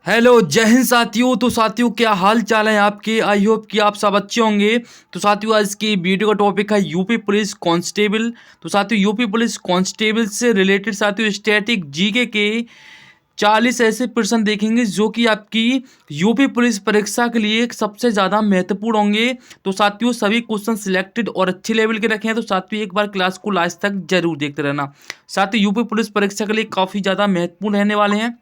Hello जय हिंद साथियों। तो साथियों क्या हाल चाल है आपके। आई होप कि आप सब अच्छे होंगे। तो साथियों आज की वीडियो का टॉपिक है यूपी पुलिस कांस्टेबल। तो साथियों यूपी पुलिस कांस्टेबल से रिलेटेड साथियों स्टैटिक जीके के 40 ऐसे प्रश्न देखेंगे जो कि आपकी यूपी पुलिस परीक्षा के लिए सबसे ज़्यादा महत्वपूर्ण होंगे। तो साथियों सभी क्वेश्चन सिलेक्टेड और अच्छे लेवल के रखे हैं। तो साथियों एक बार क्लास को लास्ट तक जरूर देखते रहना। साथियों यूपी पुलिस परीक्षा के लिए काफ़ी ज़्यादा महत्वपूर्ण रहने वाले हैं।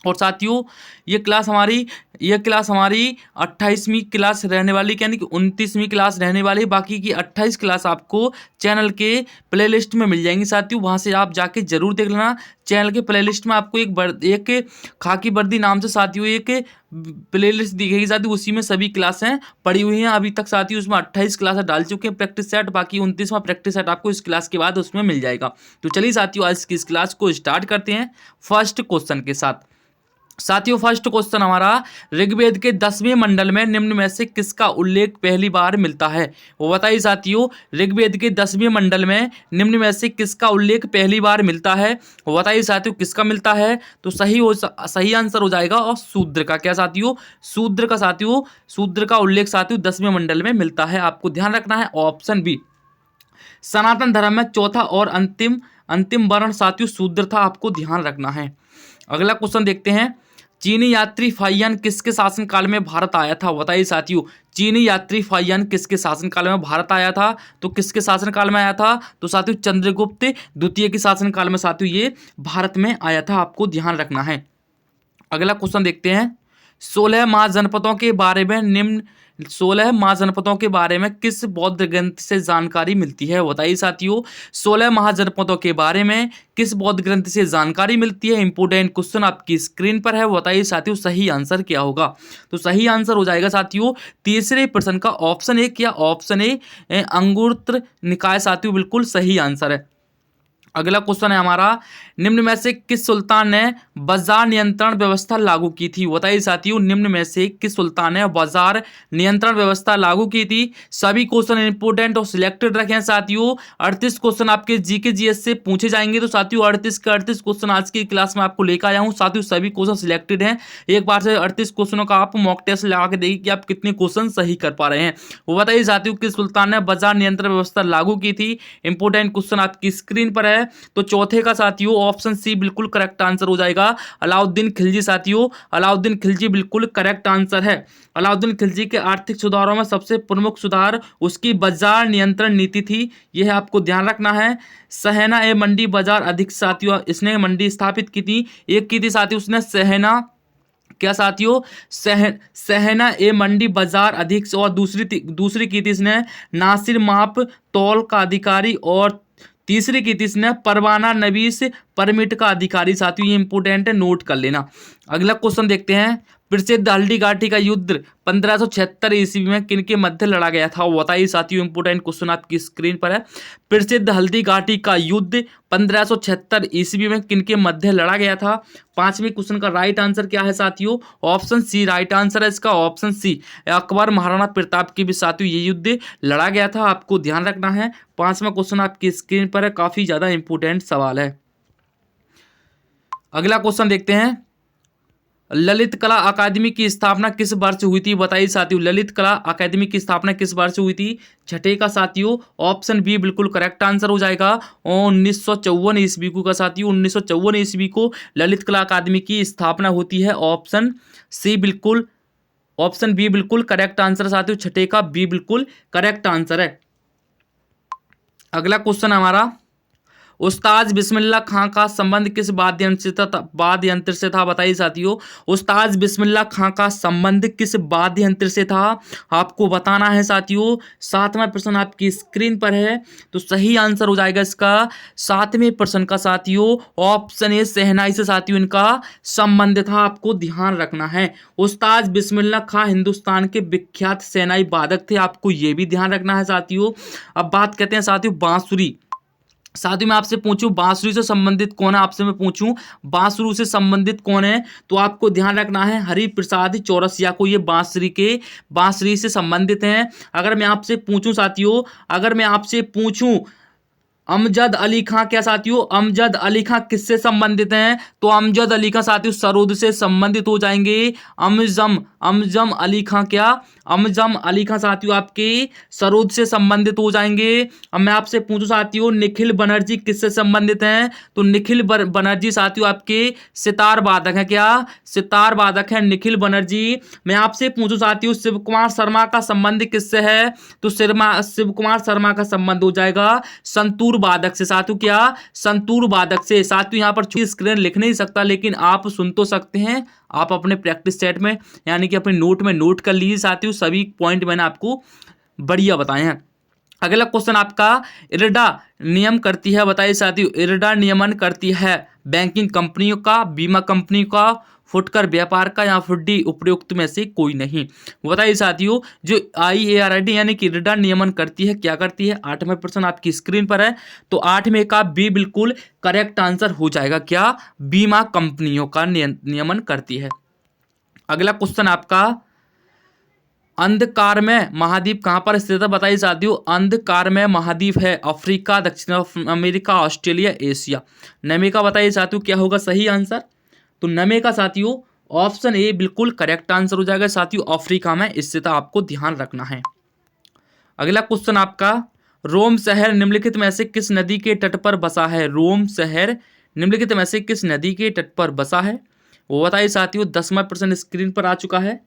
और साथियों ये क्लास हमारी 28वीं क्लास रहने वाली, यानी कि 29वीं क्लास रहने वाली। बाकी की 28 क्लास आपको चैनल के प्लेलिस्ट में मिल जाएंगी साथियों, वहां से आप जाके जरूर देख लेना। चैनल के प्लेलिस्ट में आपको एक खाकी वर्दी नाम से साथियों एक प्लेलिस्ट दिखेगी साथियों, उसी में सभी क्लासें पड़ी हुई हैं अभी तक साथियों। उसमें 28 क्लासें डाल चुके हैं प्रैक्टिस सेट, बाकी 29वां प्रैक्टिस सेट आपको इस क्लास के बाद उसमें मिल जाएगा। तो चलिए साथियों आज की इस क्लास को स्टार्ट करते हैं फर्स्ट क्वेश्चन के साथ। साथियों फर्स्ट क्वेश्चन हमारा, ऋग्वेद के 10वें मंडल में निम्न में से किसका उल्लेख पहली बार मिलता है। वो बताइए साथियों, ऋग्वेद के 10वें मंडल में निम्न में से किसका उल्लेख पहली बार मिलता है। वो बताइए साथियों किसका मिलता है। तो सही आंसर हो जाएगा और शूद्र का। क्या साथियों, शूद्र का उल्लेख साथियों 10वें मंडल में मिलता है। आपको ध्यान रखना है ऑप्शन बी। सनातन धर्म में चौथा और अंतिम अंतिम वर्ण साथियों शूद्र था, आपको ध्यान रखना है। अगला क्वेश्चन देखते हैं, चीनी यात्री फाहियान किसके शासनकाल में भारत आया था। बताइए साथियों, चीनी यात्री फाहियान किसके शासनकाल में भारत आया था। तो किसके शासनकाल में आया था। तो साथियों चंद्रगुप्त द्वितीय के शासनकाल में साथियों ये भारत में आया था, आपको ध्यान रखना है। अगला क्वेश्चन देखते हैं, 16 महाजनपदों के बारे में किस बौद्ध ग्रंथ से जानकारी मिलती है। बताइए साथियों, 16 महाजनपदों के बारे में किस बौद्ध ग्रंथ से जानकारी मिलती है। इंपोर्टेंट क्वेश्चन आपकी स्क्रीन पर है। बताइए साथियों सही आंसर क्या होगा। तो सही आंसर हो जाएगा साथियों तीसरे प्रश्न का ऑप्शन ए या ऑप्शन ए अंगुत्र निकाय साथियों बिल्कुल सही आंसर है। अगला क्वेश्चन है हमारा, निम्न में से किस सुल्तान ने बाजार नियंत्रण व्यवस्था लागू की थी। बताइए साथियों, निम्न में से किस सुल्तान ने बाजार नियंत्रण व्यवस्था लागू की थी। सभी क्वेश्चन इंपोर्टेंट और सिलेक्टेड रखे हैं साथियों। 38 क्वेश्चन आपके जीके जीएस से पूछे जाएंगे। तो साथियों 38 के 38 क्वेश्चन आज की क्लास में आपको लेकर आया हूँ साथियों, सभी क्वेश्चन सिलेक्टेड हैं। एक बार से 38 क्वेश्चनों का आप मॉक टेस्ट लगा के देखिए कि आप कितने क्वेश्चन सही कर पा रहे हैं। वो बताइए साथियों किस सुल्तान ने बाजार नियंत्रण व्यवस्था लागू की थी। इंपोर्टेंट क्वेश्चन आपकी स्क्रीन पर है। तो चौथे का साथियों ऑप्शन सी बिल्कुल करेक्ट आंसर हो जाएगा, अलाउद्दीन खिलजी साथियों। अलाउद्दीन खिलजी बिल्कुल करेक्ट आंसर है। अलाउद्दीन खिलजी के आर्थिक सुधारों में सबसे प्रमुख सुधार उसकी बाजार नियंत्रण नीति थी, यह आपको ध्यान रखना है। सहना ए मंडी बाजार अधिक साथियों इसने मंडी स्थापित की थी। एक की थी साथियों उसने सहना, क्या साथियों, सहना ए मंडी बाजार अधिक। और दूसरी की थी इसने नासिर माप तौल का अधिकारी। और तीसरी की थी इसने परवाना नवीस परमिट का अधिकारी साथियों, ये इंपोर्टेंट है, नोट कर लेना। अगला क्वेश्चन देखते हैं, प्रसिद्ध हल्दी घाटी का युद्ध 1576 ईस्वी में किनके मध्य लड़ा गया था। वो बताइए साथियों, इंपोर्टेंट क्वेश्चन आपकी स्क्रीन पर है। प्रसिद्ध हल्दी घाटी का युद्ध 1576 ईस्वी में किनके मध्य लड़ा गया था। पांचवें क्वेश्चन का राइट आंसर क्या है साथियों, ऑप्शन सी राइट आंसर है इसका, ऑप्शन सी। अकबर महाराणा प्रताप के भी साथियों ये युद्ध लड़ा गया था, आपको ध्यान रखना है। पांचवा क्वेश्चन आपकी स्क्रीन पर है, काफी ज्यादा इंपोर्टेंट सवाल है। अगला क्वेश्चन देखते हैं, ललित कला अकादमी की स्थापना किस वर्ष हुई थी। बताइए साथियों, ललित कला अकादमी की स्थापना किस वर्ष हुई थी। छठे का साथियों ऑप्शन बी बिल्कुल करेक्ट आंसर हो जाएगा, और 1954 ईस्वी को का साथियों 1954 ईस्वी को ललित कला अकादमी की स्थापना होती है। ऑप्शन सी बिल्कुल, ऑप्शन बी बिल्कुल करेक्ट आंसर है साथियों, छठे का बी बिल्कुल करेक्ट आंसर है। अगला क्वेश्चन हमारा, उस्ताद बिस्मिल्लाह खां का संबंध किस वाद्य यंत्र से था। बताइए साथियों, उस्ताद बिस्मिल्लाह खां का संबंध किस वाद्य यंत्र से था, आपको बताना है साथियों। सातवां प्रश्न आपकी स्क्रीन पर है। तो सही आंसर हो जाएगा इसका सातवें प्रश्न का साथियों ऑप्शन ए शहनाई से साथियों इनका संबंध था, आपको ध्यान रखना है। उस्ताद बिस्मिल्लाह खां हिंदुस्तान के विख्यात शहनाई वादक थे, आपको ये भी ध्यान रखना है साथियों। अब बात करते हैं साथियों बांसुरी। साथियों मैं आपसे पूछूं बांसुरी से संबंधित कौन है, आपसे मैं पूछूं बांसुरी से संबंधित कौन है, तो आपको ध्यान रखना है हरिप्रसाद चौरसिया को, ये बांसुरी से संबंधित हैं। अगर मैं आपसे पूछूं साथियों, अगर मैं आपसे पूछूं अमजद अली खां क्या साथियों, अमजद अली खां किससे संबंधित हैं? तो अमजद अली खां साथियों सरोद से संबंधित हो जाएंगे। अमजम अमजम अली खां क्या, अमजम अली खां साथियों आपके सरोद से संबंधित हो जाएंगे। अब मैं आपसे पूछूं साथियों, निखिल बनर्जी किससे संबंधित हैं? तो निखिल बनर्जी साथियों आपके सितार वादक हैं। क्या, सितार वादक हैं निखिल बनर्जी। मैं आपसे पूछूं साथियों, शिव कुमार शर्मा का संबंध किससे है? तो शिव कुमार शर्मा का संबंध हो जाएगा संतूर वादक से साथियों। क्या, संतूर वादक से। साथियों यहाँ पर स्क्रीन लिख नहीं सकता, लेकिन आप सुन तो सकते हैं। आप अपने प्रैक्टिस सेट में यानी कि अपने नोट में नोट कर लीजिए साथियों, सभी पॉइंट मैंने आपको बढ़िया बताए हैं। अगला क्वेश्चन आपका, इरडा नियम करती है, बताइए साथियों, इरडा नियमन करती है बैंकिंग कंपनियों का, बीमा कंपनियों का, फुटकर व्यापार का, या फिर डी उपयुक्त में से कोई नहीं। बताइए साथियों, जो IARD यानी कि इरडा नियमन करती है, क्या करती है? 8वां प्रश्न आपकी स्क्रीन पर है, तो 8वें का बी बिल्कुल करेक्ट आंसर हो जाएगा। क्या, बीमा कंपनियों का नियमन करती है। अगला क्वेश्चन आपका, अंधकारमय महाद्वीप कहाँ पर स्थित है? बताइए साथियों, अंधकारमय महाद्वीप है अफ्रीका, दक्षिण अमेरिका, ऑस्ट्रेलिया, एशिया। नमे का बताइए साथियों क्या होगा सही आंसर? तो नमे का साथियों ऑप्शन ए बिल्कुल करेक्ट आंसर हो जाएगा साथियों, अफ्रीका में स्थित, आपको ध्यान रखना है। अगला क्वेश्चन आपका, रोम शहर निम्नलिखित में से किस नदी के तट पर बसा है? रोम शहर निम्नलिखित में से किस नदी के तट पर बसा है? वो बताइए साथियों, 10वां प्रश्न स्क्रीन पर आ चुका है।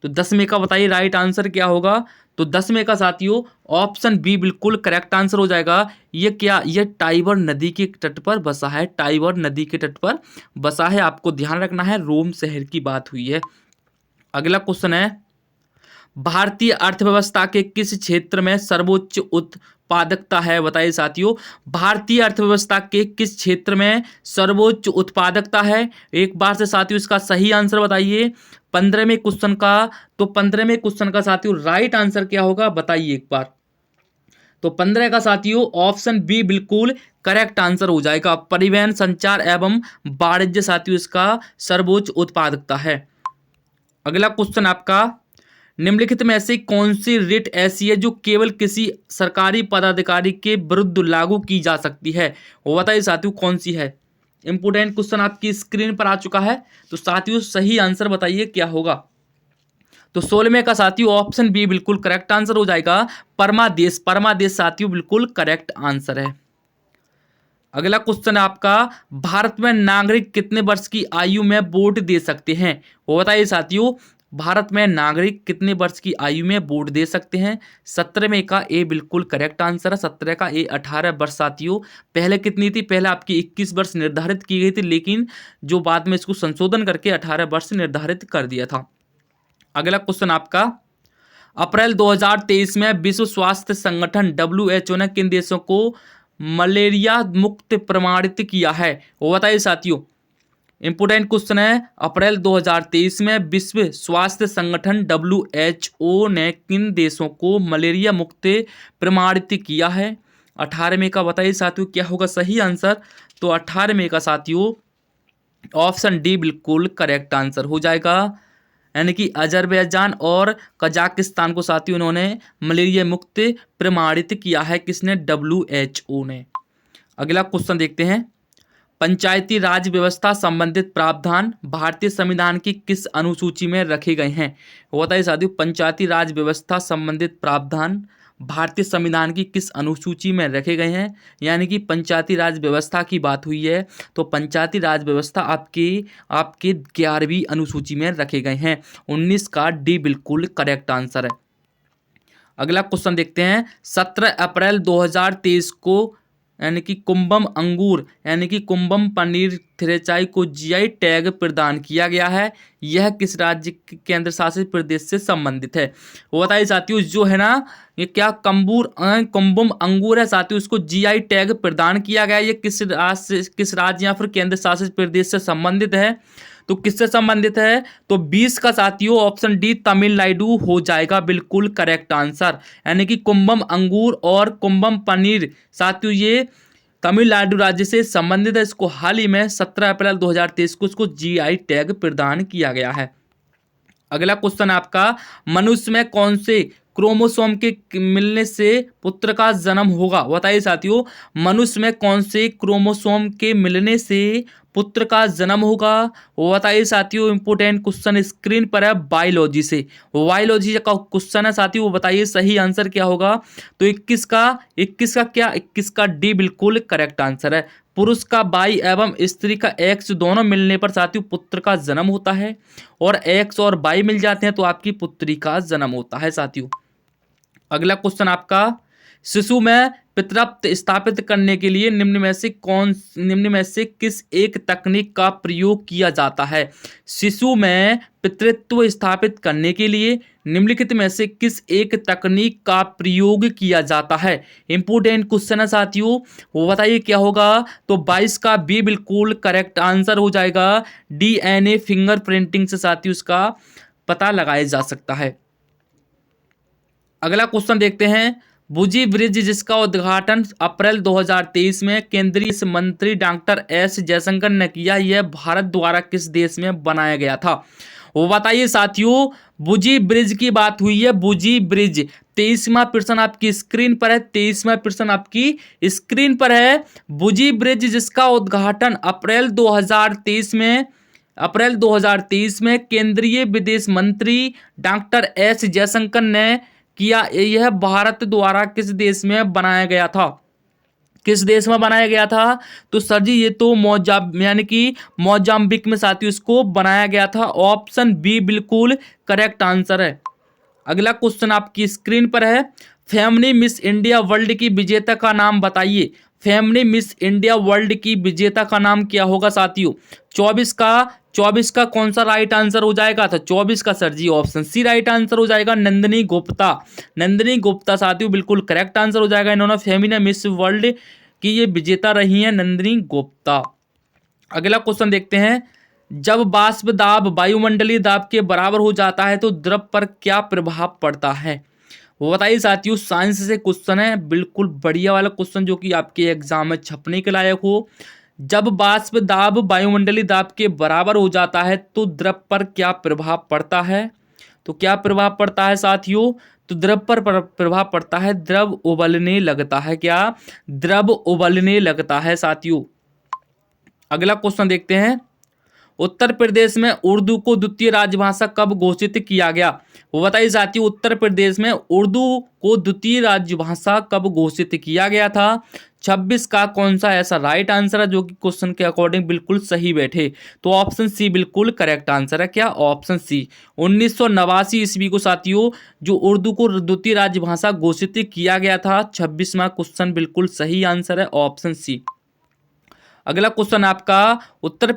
तो 10वें का बताइए राइट आंसर क्या होगा? तो 10वें का साथियों ऑप्शन बी बिल्कुल करेक्ट आंसर हो जाएगा। ये क्या, ये टाइबर नदी के तट पर बसा है, टाइबर नदी के तट पर बसा है, आपको ध्यान रखना है। रोम शहर की बात हुई है। अगला क्वेश्चन है, भारतीय अर्थव्यवस्था के किस क्षेत्र में सर्वोच्च उत्पादकता है? बताइए साथियों, भारतीय अर्थव्यवस्था के किस क्षेत्र में सर्वोच्च उत्पादकता है? एक बार से साथियों इसका सही आंसर बताइए। 15वें क्वेश्चन का, तो 15वें क्वेश्चन का साथियों राइट आंसर क्या होगा बताइए एक बार। तो 15 का साथियों ऑप्शन बी बिल्कुल करेक्ट आंसर हो जाएगा, परिवहन, संचार एवं वाणिज्य साथियों इसका सर्वोच्च उत्पादकता है। अगला क्वेश्चन आपका, निम्नलिखित में से कौन सी रिट ऐसी है जो केवल किसी सरकारी पदाधिकारी के विरुद्ध लागू की जा सकती है? वो बताइए साथियों कौन सी है। इंपोर्टेंट क्वेश्चन आपकी स्क्रीन पर आ चुका है, तो साथियों सही आंसर बताइए क्या होगा। तो 16वें का साथियों ऑप्शन बी बिल्कुल करेक्ट आंसर हो जाएगा, परमादेश। परमादेश साथियों बिल्कुल करेक्ट आंसर है। अगला क्वेश्चन है आपका, भारत में नागरिक कितने वर्ष की आयु में वोट दे सकते हैं? वो बताइए साथियों, भारत में नागरिक कितने वर्ष की आयु में वोट दे सकते हैं? 17वें का ए बिल्कुल करेक्ट आंसर है, 17 का ए 18 वर्ष साथियों। पहले कितनी थी? पहले आपकी 21 वर्ष निर्धारित की गई थी, लेकिन जो बाद में इसको संशोधन करके 18 वर्ष निर्धारित कर दिया था। अगला क्वेश्चन आपका, अप्रैल 2023 में विश्व स्वास्थ्य संगठन WHO ने किन देशों को मलेरिया मुक्त प्रमाणित किया है? वो बताइए साथियों, इंपोर्टेंट क्वेश्चन है। अप्रैल 2023 में विश्व स्वास्थ्य संगठन WHO ने किन देशों को मलेरिया मुक्त प्रमाणित किया है? 18वें का बताइए साथियों क्या होगा सही आंसर। तो 18वें का साथियों ऑप्शन डी बिल्कुल करेक्ट आंसर हो जाएगा, यानी कि अजरबैजान और कजाकिस्तान को साथियों उन्होंने मलेरिया मुक्त प्रमाणित किया है। किसने? WHO ने। अगला क्वेश्चन देखते हैं, पंचायती राज व्यवस्था संबंधित प्रावधान भारतीय संविधान की किस अनुसूची में रखे गए हैं? बताइए साथियों, पंचायती राज व्यवस्था संबंधित प्रावधान भारतीय संविधान की किस अनुसूची में रखे गए हैं? यानी कि पंचायती राज व्यवस्था की बात हुई है, तो पंचायती राज व्यवस्था आपके 11वीं अनुसूची में रखे गए हैं। 19 का डी बिल्कुल करेक्ट आंसर है। अगला क्वेश्चन देखते हैं, 17 अप्रैल 2023 को यानी कि कुंभम अंगूर यानी कि कुंभम पनीर थिरेचाई को GI टैग प्रदान किया गया है। यह किस राज्य केंद्र शासित प्रदेश से संबंधित है? वो बताइए साथियों, जो है ना ये क्या कुंभम अंगूर है साथियों, इसको GI टैग प्रदान किया गया है। ये किस राज्य या फिर केंद्र शासित प्रदेश से संबंधित है? तो किससे संबंधित है? तो 20 का साथियों ऑप्शन डी तमिलनाडु हो जाएगा बिल्कुल करेक्ट आंसर, यानी कि कुंभम अंगूर और कुंभम पनीर साथियों ये तमिलनाडु राज्य से संबंधित है। इसको हाल ही में 17 अप्रैल 2023 को इसको GI टैग प्रदान किया गया है। अगला क्वेश्चन आपका, मनुष्य में कौन से क्रोमोसोम के मिलने से पुत्र का जन्म होगा? बताइए साथियों, मनुष्य में कौन से क्रोमोसोम के मिलने से पुत्र का जन्म होगा? वो बताइए साथियों, इंपोर्टेंट क्वेश्चन स्क्रीन पर है बायोलॉजी से। बायोलॉजी का क्वेश्चन है साथियों, वो बताइए सही आंसर क्या होगा? तो 21 का डी बिल्कुल करेक्ट आंसर है। पुरुष का वाई एवं स्त्री का एक्स दोनों मिलने पर साथियों पुत्र का जन्म होता है, और एक्स और वाई मिल जाते हैं तो आपकी पुत्री का जन्म होता है साथियों। अगला क्वेश्चन आपका, शिशु में पितृत्व स्थापित करने के लिए निम्न में से किस एक तकनीक का प्रयोग किया जाता है? शिशु में पितृत्व स्थापित करने के लिए निम्नलिखित में से किस एक तकनीक का प्रयोग किया जाता है? इंपोर्टेंट क्वेश्चन है साथियों, वो बताइए क्या होगा? तो 22 का बी बिल्कुल करेक्ट आंसर हो जाएगा। डीएनए फिंगरप्रिंटिंग से साथियों इसका पता लगाया जा सकता है। अगला क्वेश्चन देखते हैं, बुजी ब्रिज जिसका उद्घाटन अप्रैल 2023 में केंद्रीय मंत्री डॉक्टर एस जयशंकर ने किया, यह भारत द्वारा किस देश में बनाया गया था? वो बताइए साथियों, बुजी ब्रिज की बात हुई है। बुजी ब्रिज 23वां प्रश्न आपकी स्क्रीन पर है। 23वां प्रश्न आपकी स्क्रीन पर है। बुजी ब्रिज जिसका उद्घाटन अप्रैल 2023 में केंद्रीय विदेश मंत्री डॉक्टर एस जयशंकर ने किया, यह भारत द्वारा किस देश में बनाया गया था? किस देश में बनाया गया था? तो सर जी ये तो मोजाम्बिक में साथियों इसको बनाया गया था। ऑप्शन बी बिल्कुल करेक्ट आंसर है। अगला क्वेश्चन आपकी स्क्रीन पर है, फेमनी मिस इंडिया वर्ल्ड की विजेता का नाम बताइए। फेमनी मिस इंडिया वर्ल्ड की विजेता का नाम क्या होगा साथियों? 24 का कौन सा राइट आंसर हो जाएगा? तो 24 का सर जी ऑप्शन सी राइट आंसर हो जाएगा, नंदिनी गुप्ता। नंदिनी गुप्ता साथियों बिल्कुल करेक्ट आंसर हो जाएगा। इन्होंने फेमिना मिस वर्ल्ड की ये विजेता रही हैं, नंदिनी गुप्ता। अगला क्वेश्चन देखते हैं, जब वाष्प दाब वायुमंडलीय दाब के बराबर हो जाता है तो द्रव पर क्या प्रभाव पड़ता है? वो बताइए साथियों, साइंस से क्वेश्चन है, बिल्कुल बढ़िया वाला क्वेश्चन जो कि आपके एग्जाम में छपने के लायक हो। जब वाष्प दाब वायुमंडलीय दाब के बराबर हो जाता है तो द्रव पर क्या प्रभाव पड़ता है? तो क्या प्रभाव पड़ता है साथियों? तो द्रव पर प्रभाव पड़ता है, द्रव उबलने लगता है। क्या? द्रव उबलने लगता है साथियों। अगला क्वेश्चन देखते हैं, उत्तर प्रदेश में उर्दू को द्वितीय राजभाषा कब घोषित किया गया? वो बताइए साथियों, उत्तर प्रदेश में उर्दू को द्वितीय राजभाषा कब घोषित किया गया था? 26 का कौन सा ऐसा राइट आंसर है जो कि क्वेश्चन के अकॉर्डिंग बिल्कुल सही बैठे? तो ऑप्शन सी बिल्कुल करेक्ट आंसर है। क्या? Option C. 1989 ईस्वी को साथियों जो उर्दू को द्वितीय राजभाषा घोषित किया गया था। 26वां क्वेश्चन बिल्कुल सही आंसर है, ऑप्शन सी। अगला क्वेश्चन आपका, उत्तर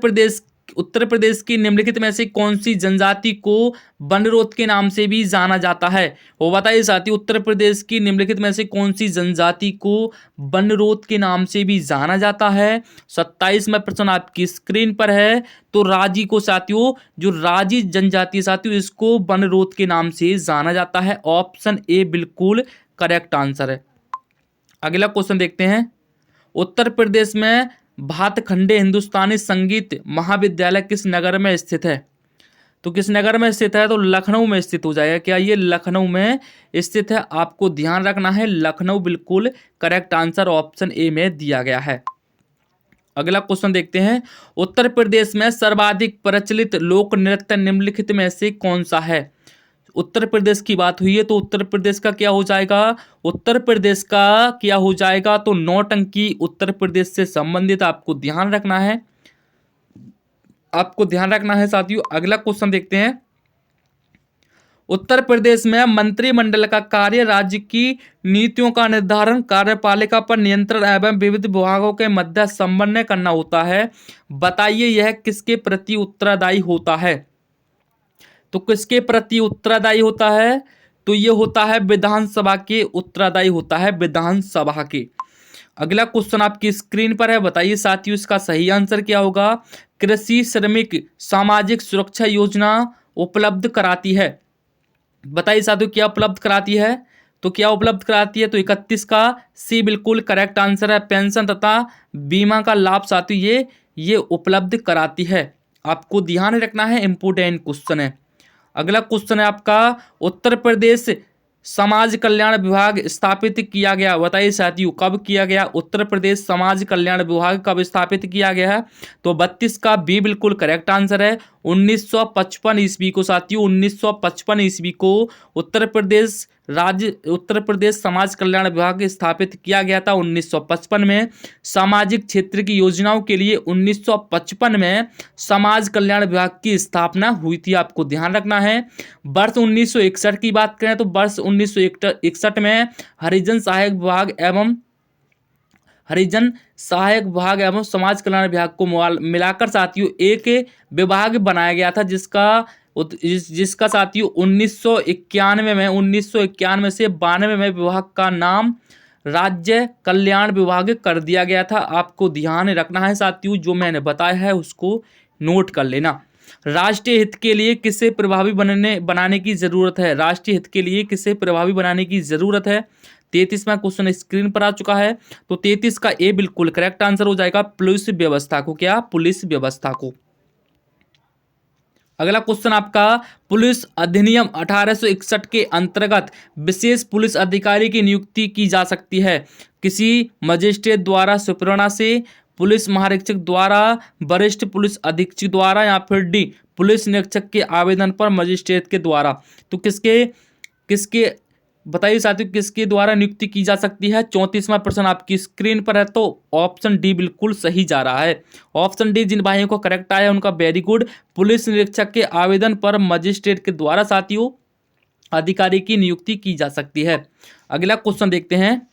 प्रदेश की निम्नलिखित में से कौन सी जनजाति को बनरोध के नाम से भी जाना जाता है? वो बताइए साथियों, उत्तर प्रदेश की निम्नलिखित में से कौन सी जनजाति को बनरोध के नाम से भी जाना जाता है? 27वां प्रश्न आपकी स्क्रीन पर है। तो राजी को साथियों, जो राजी जनजाति साथियों, इसको बनरोध के नाम से जाना जाता है। ऑप्शन ए बिल्कुल करेक्ट आंसर है। अगला क्वेश्चन देखते हैं, उत्तर प्रदेश में भातखंडे हिंदुस्तानी संगीत महाविद्यालय किस नगर में स्थित है? तो किस नगर में स्थित है? तो लखनऊ में स्थित हो जाएगा। क्या? ये लखनऊ में स्थित है, आपको ध्यान रखना है। लखनऊ बिल्कुल करेक्ट आंसर ऑप्शन ए में दिया गया है। अगला क्वेश्चन देखते हैं, उत्तर प्रदेश में सर्वाधिक प्रचलित लोक नृत्य निम्नलिखित में से कौन सा है? उत्तर प्रदेश की बात हुई है तो उत्तर प्रदेश का क्या हो जाएगा? उत्तर प्रदेश का क्या हो जाएगा? तो नौटंकी उत्तर प्रदेश से संबंधित आपको ध्यान रखना है, साथियों। अगला क्वेश्चन देखते हैं, उत्तर प्रदेश में मंत्रिमंडल का कार्य राज्य की नीतियों का निर्धारण, कार्यपालिका पर नियंत्रण एवं विविध विभागों के मध्य समन्वय करना होता है। बताइए यह किसके प्रति उत्तरदायी होता है? तो किसके प्रति उत्तरदायी होता है? तो ये होता है विधानसभा के उत्तरदायी होता है, विधानसभा के। अगला क्वेश्चन आपकी स्क्रीन पर है, बताइए साथियों इसका सही आंसर क्या होगा? कृषि श्रमिक सामाजिक सुरक्षा योजना उपलब्ध कराती है। बताइए साथियों क्या उपलब्ध कराती है? तो क्या उपलब्ध कराती है? तो 31 का सी बिल्कुल करेक्ट आंसर है। पेंशन तथा बीमा का लाभ साथियों ये उपलब्ध कराती है, आपको ध्यान रखना है, इंपोर्टेंट क्वेश्चन है। अगला क्वेश्चन है आपका, उत्तर प्रदेश समाज कल्याण विभाग स्थापित किया गया? बताइए साथियों, कब किया गया? उत्तर प्रदेश समाज कल्याण विभाग कब स्थापित किया गया है? तो 32 का बी बिल्कुल करेक्ट आंसर है। 1955 ईस्वी को साथियों, 1955 ईस्वी को उत्तर प्रदेश समाज कल्याण विभाग स्थापित किया गया था। 1955 में सामाजिक क्षेत्र की योजनाओं के लिए 1955 में समाज कल्याण विभाग की स्थापना हुई थी, आपको ध्यान रखना है। वर्ष 1961 की बात करें तो वर्ष 1961 में हरिजन सहायक विभाग एवं समाज कल्याण विभाग को मिलाकर साथियों एक विभाग बनाया गया था, जिसका साथियों 1991 से 92 में विभाग का नाम राज्य कल्याण विभाग कर दिया गया था। आपको ध्यान रखना है साथियों, जो मैंने बताया है उसको नोट कर लेना। राष्ट्रीय हित के लिए किसे प्रभावी बनाने की जरूरत है? राष्ट्रीय हित के लिए किसे प्रभावी बनाने की जरूरत है? 33वां क्वेश्चन स्क्रीन पर आ चुका है। तो 33 का ए बिल्कुल करेक्ट आंसर हो जाएगा, पुलिस व्यवस्था को। क्या? पुलिस व्यवस्था को। अगला क्वेश्चन आपका, पुलिस अधिनियम 1861 के अंतर्गत विशेष पुलिस अधिकारी की नियुक्ति की जा सकती है किसी मजिस्ट्रेट द्वारा, सुपरना से, पुलिस महानिरीक्षक द्वारा, वरिष्ठ पुलिस अधीक्षक द्वारा, या फिर डी पुलिस निरीक्षक के आवेदन पर मजिस्ट्रेट के द्वारा। तो किसके बताइए साथियों, किसके द्वारा नियुक्ति की जा सकती है? 34वां प्रश्न आपकी स्क्रीन पर है। तो ऑप्शन डी बिल्कुल सही जा रहा है। ऑप्शन डी जिन भाइयों को करेक्ट आया उनका वेरी गुड। पुलिस निरीक्षक के आवेदन पर मजिस्ट्रेट के द्वारा साथियों अधिकारी की नियुक्ति की जा सकती है। अगला क्वेश्चन देखते हैं,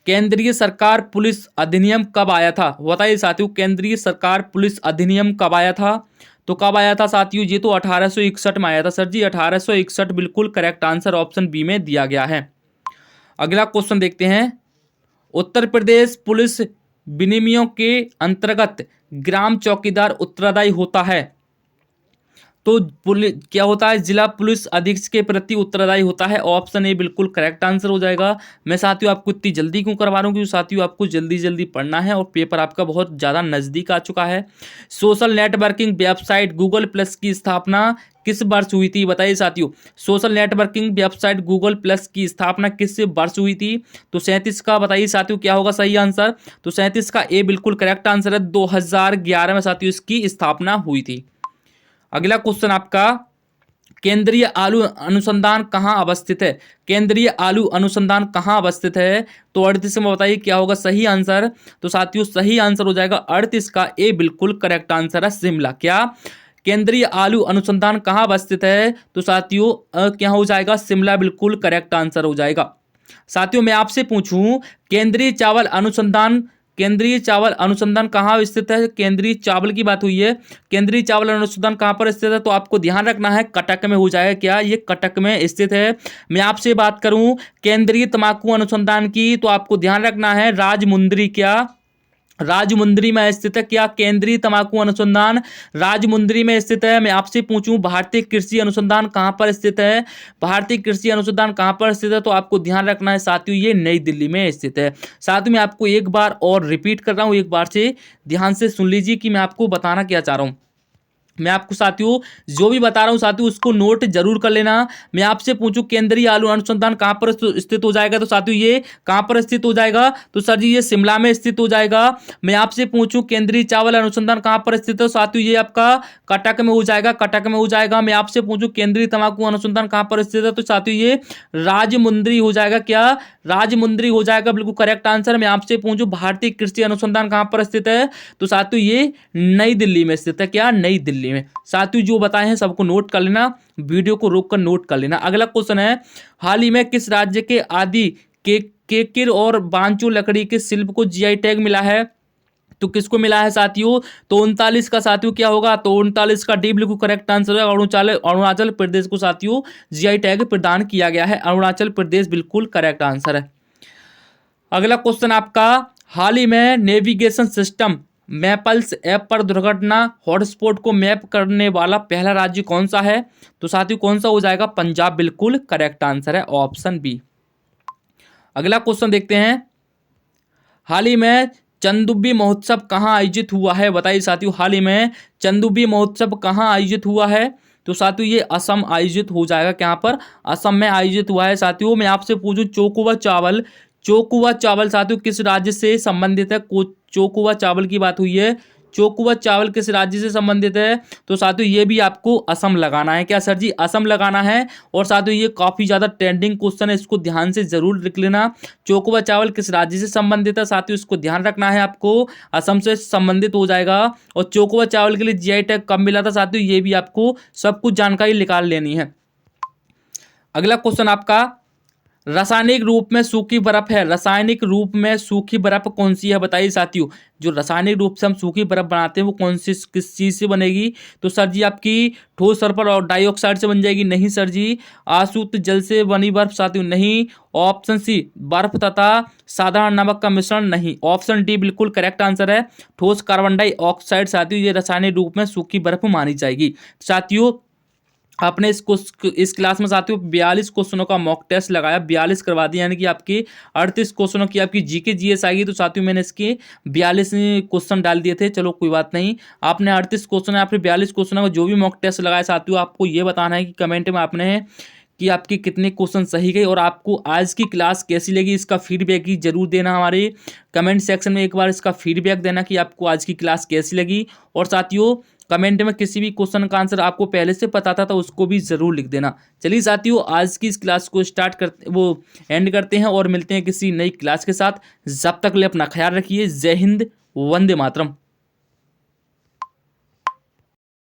केंद्रीय सरकार पुलिस अधिनियम कब आया था? बताइए साथियों, केंद्रीय सरकार पुलिस अधिनियम कब आया था? तो कब आया था साथियों? ये तो 1861 में आया था सर जी। 1861 बिल्कुल करेक्ट आंसर ऑप्शन बी में दिया गया है। अगला क्वेश्चन देखते हैं, उत्तर प्रदेश पुलिस विनियमों के अंतर्गत ग्राम चौकीदार उत्तरदायी होता है। तो क्या होता है? जिला पुलिस अधीक्षक के प्रति उत्तरदायी होता है। ऑप्शन ए बिल्कुल करेक्ट आंसर हो जाएगा। मैं साथियों आपको इतनी जल्दी क्यों करवा रहा हूँ? क्योंकि साथियों आपको जल्दी जल्दी पढ़ना है और पेपर आपका बहुत ज़्यादा नज़दीक आ चुका है। Social networking website Google plus की स्थापना किस वर्ष हुई थी? बताइए साथियों, social networking website Google plus की स्थापना किस वर्ष हुई थी? तो 37 का बताइए साथियों क्या होगा सही आंसर? तो 37 का ए बिल्कुल करेक्ट आंसर है। 2011 में साथियों इसकी स्थापना हुई थी। अगला क्वेश्चन आपका, केंद्रीय आलू अनुसंधान कहाँ अवस्थित है? केंद्रीय आलू अनुसंधान कहाँ अवस्थित है? तो 38 में बताइए क्या होगा सही आंसर? तो साथियों सही आंसर हो जाएगा 38 का ए बिल्कुल करेक्ट आंसर है, शिमला। क्या? केंद्रीय आलू अनुसंधान कहाँ अवस्थित है? तो साथियों क्या हो जाएगा? शिमला बिल्कुल करेक्ट आंसर हो जाएगा। साथियों मैं आपसे पूछूं, केंद्रीय चावल अनुसंधान कहाँ स्थित है? केंद्रीय चावल की बात हुई है, केंद्रीय चावल अनुसंधान कहाँ पर स्थित है? तो आपको ध्यान रखना है कटक में हो जाएगा। क्या? ये कटक में स्थित है। मैं आपसे बात करूं केंद्रीय तंबाकू अनुसंधान की, तो आपको ध्यान रखना है राजमुंदरी। क्या? राजमुंदरी में स्थित है। क्या? केंद्रीय तंबाकू अनुसंधान राजमुंदरी में स्थित है। मैं आपसे पूछूं भारतीय कृषि अनुसंधान कहां पर स्थित है? भारतीय कृषि अनुसंधान कहां पर स्थित है? तो आपको ध्यान रखना है साथियों ये नई दिल्ली में स्थित है। साथ में आपको एक बार और रिपीट कर रहा हूं, एक बार से ध्यान से सुन लीजिए कि मैं आपको बताना क्या चाह रहा हूं। मैं आपको साथियों जो भी बता रहा हूं साथियों उसको नोट जरूर कर लेना। मैं आपसे पूछूं केंद्रीय आलू अनुसंधान कहां पर स्थित हो जाएगा? तो साथियों ये कहां पर स्थित हो जाएगा? तो सर जी ये शिमला में स्थित हो जाएगा। मैं आपसे पूछूं केंद्रीय चावल अनुसंधान कहां पर स्थित है? साथियों ये आपका कटक में हो जाएगा, कटक में हो जाएगा। मैं आपसे पूछूं केंद्रीय तंबाकू अनुसंधान कहां पर स्थित है? तो साथियों ये राजमुंदरी हो जाएगा। क्या? राजमुंदरी हो जाएगा बिल्कुल करेक्ट आंसर। मैं आपसे पूछूं भारतीय कृषि अनुसंधान कहां पर स्थित है? तो साथियों ये नई दिल्ली में स्थित है। क्या? नई दिल्ली में। साथियों जो बताए हैं सबको नोट कर लेना, वीडियो को रोककर नोट कर लेना। अगला क्वेश्चन है, हाल ही में किस राज्य के आदि केकिर और बांचो लकड़ी के शिल्प को जीआई टैग मिला है? तो किसको मिला है साथियों? तो 39 का साथियों क्या होगा? तो 39 का डी बिल्कुल करेक्ट आंसर है। अरुणाचल प्रदेश को साथियों जीआई टैग प्रदान किया गया है। अरुणाचल प्रदेश बिल्कुल करेक्ट आंसर है। अगला क्वेश्चन आपका, हाल ही में नेविगेशन सिस्टम मैपल्स ऐप पर दुर्घटना हॉटस्पॉट को मैप करने वाला पहला राज्य कौन सा है? तो साथियों कौन सा हो जाएगा? पंजाब बिल्कुल करेक्ट आंसर है, ऑप्शन बी। अगला क्वेश्चन देखते हैं, हाल ही में चंदुब्बी महोत्सव कहाँ आयोजित हुआ है? बताइए साथियों हाल ही में चंदुब्बी महोत्सव कहाँ आयोजित हुआ है? तो साथियों ये असम आयोजित हो जाएगा, यहाँ पर असम में आयोजित हुआ है। साथियों मैं आपसे पूछूं, चोकुवा चावल साथियों किस राज्य से संबंधित है? चोकुवा चावल की बात हुई है, चोकुवा चावल किस राज्य से संबंधित है? तो साथियों ये भी आपको असम लगाना है। क्या सर जी? असम लगाना है। और साथियों ये काफी ज्यादा ट्रेंडिंग क्वेश्चन है, इसको ध्यान से जरूर लिख लेना। चोकुवा चावल किस राज्य से संबंधित है साथियों, इसको ध्यान रखना है आपको, असम से संबंधित हो जाएगा। और चोकुवा चावल के लिए जीआई टैग कब मिला था साथियों, ये भी आपको सब कुछ जानकारी निकाल लेनी है। अगला क्वेश्चन आपका, रासायनिक रूप में सूखी बर्फ है, रासायनिक रूप में सूखी बर्फ कौन सी है बताइए साथियों। जो रासायनिक रूप से हम सूखी बर्फ बनाते हैं वो कौन सी किस चीज से बनेगी? तो सर जी आपकी ठोस सल्फर और डाइऑक्साइड से बन जाएगी। नहीं सर जी। आसूत जल से बनी बर्फ साथियों, नहीं। ऑप्शन सी बर्फ तथा साधारण नमक का मिश्रण, नहीं। ऑप्शन डी बिल्कुल करेक्ट आंसर है, ठोस कार्बन डाइऑक्साइड साथियों ये रासायनिक रूप में सूखी बर्फ मानी जाएगी। साथियों आपने इस क्लास में साथियों 42 क्वेश्चनों का मॉक टेस्ट लगाया, 42 करवा दिया, यानी कि आपकी 38 क्वेश्चनों की आपकी जीके जीएस आएगी। तो साथियों मैंने इसके 42 क्वेश्चन डाल दिए थे, चलो कोई बात नहीं। आपने 38 क्वेश्चन है, आपने 42 क्वेश्चनों का जो भी मॉक टेस्ट लगाया साथियों, आपको ये बताना है कि कमेंट में आपने कि आपके कितने क्वेश्चन सही गए और आपको आज की क्लास कैसी लगी, इसका फीडबैक ही जरूर देना हमारे कमेंट सेक्शन में। एक बार इसका फीडबैक देना कि आपको आज की क्लास कैसी लगी। और साथियों कमेंट में किसी भी क्वेश्चन का आंसर आपको पहले से पता था तो उसको भी जरूर लिख देना। चलिए साथियों आज की इस क्लास को एंड करते हैं और मिलते हैं किसी नई क्लास के साथ। जब तक ले अपना ख्याल रखिए। जय हिंद, वंदे मातरम।